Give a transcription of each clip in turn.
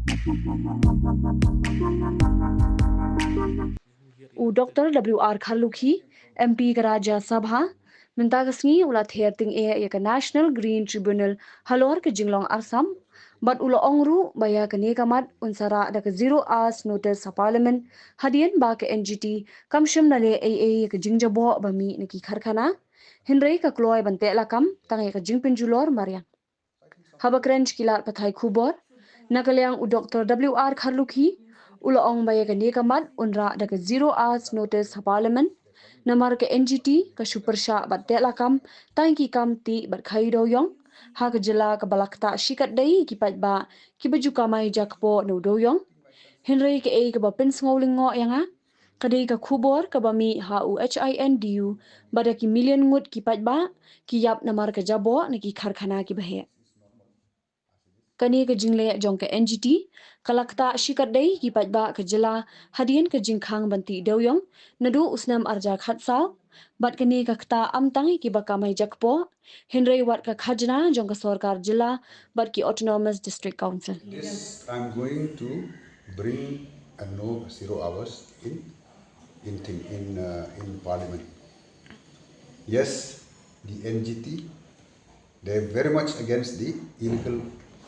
Dr. W.R. Khalukhi, MP Karaja Sabha, Mintagasni ula Ther Tyngeh ya National Green Tribunal Halor ke Jinglong Arsap, but ula ongru baya ke nekamat unsara da ke 0 hours notice sa parliament hadian ba ke NGT kamsham nale AA ke jingjabo bami neki kharkhana hinrei ka kloy bante lakam tangai ke jingpinjulor marian habakrench kilat pathai khubor nakalyang Dr. W.R. Khalukhi ula ong baya ke nekamat unra da ke 0 hours notice sa parliament namar ke NGT ka supersha bate lakam tangi kam ti bat khaido yong ha ke jela ke balakta shikat dai ki patba ki baju kamai jakpo no do yong henry ke e ke bapin sngolingo yanga kadai ka khubor ka bami ha UHINDU bada ki million ngut ki patba ki yap namar ke jabo ne ki kharkhana ki bahe kani ke jingle jong ke NGT kalakta shikat dai ki patba ke jela hadien ke jingkhang banti doyong nadu usnam arja khatsa bat kani ka kta amtang ki bakamai jakpo henry wat ka khajna jong ka sarkar jila bat ki autonomous district council This I'm going to bring a no 0 hours in parliament. Yes, the NGT, they're very much against the illegal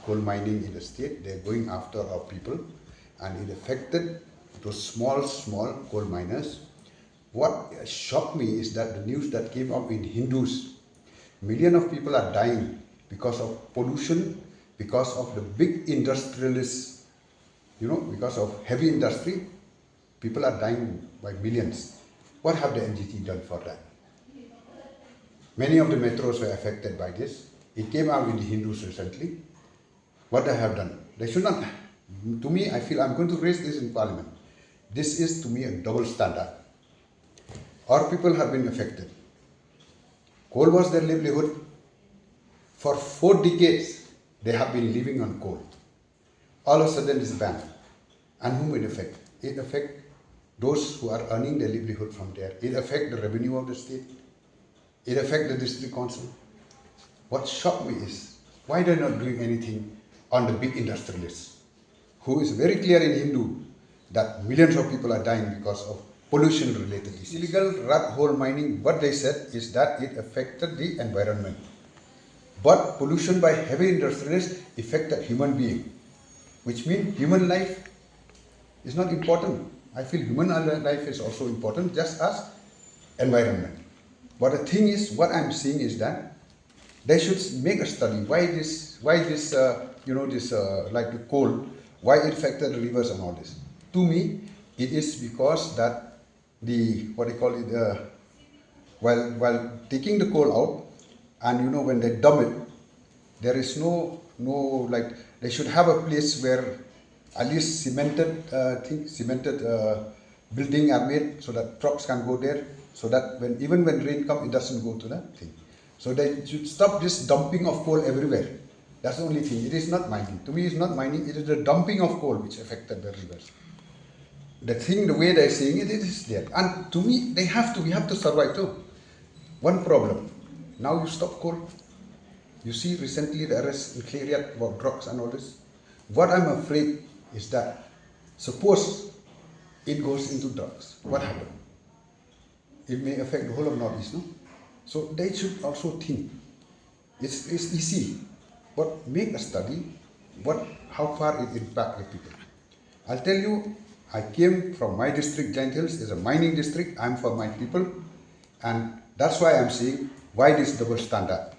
coal mining in the state. They're going after our people, and it affected those small coal miners. What shocked me is that the news that came up in Hindus, millions of people are dying because of pollution, because of the big industrialists, because of heavy industry, people are dying by millions. What have the NGT done for that? Many of the metros were affected by this. It came out in the Hindus recently. What they have done? They should not. To me, I feel I'm going to raise this in parliament. This is to me a double standard. Our people have been affected. Coal was their livelihood. For 4 decades, they have been living on coal. All of a sudden it's banned. And whom it affects? It affects those who are earning their livelihood from there. It affects the revenue of the state. It affects the district council. What shocked me is why they're not doing anything on the big industrialists, who is very clear in Hindu that millions of people are dying because of pollution-related issues. Illegal rat hole mining, what they said is that it affected the environment. But pollution by heavy industrialists affected human being, which means human life is not important. I feel human life is also important, just as environment. But the thing is, what I'm seeing is that they should make a study why this like the coal, why it affected the rivers and all this. To me, it is because that while taking the coal out, and when they dump it, there is no like they should have a place where at least cemented building are made so that trucks can go there, so that even when rain comes, it doesn't go to that thing. So they should stop this dumping of coal everywhere. That's the only thing. It is not mining. To me, it's not mining. It is the dumping of coal which affected the rivers. The way they're saying it is there. And to me, we have to survive too. One problem. Now you stop coal. You see recently the arrest in Clariat about drugs and all this. What I'm afraid is that suppose it goes into drugs, what happens? It may affect the whole of Northeast, no? So they should also think. It's easy, but make a study how far it impacts the people. I'll tell you, I came from my district, Giant Hills is a mining district. I'm for my people, and that's why I'm saying why this double standard.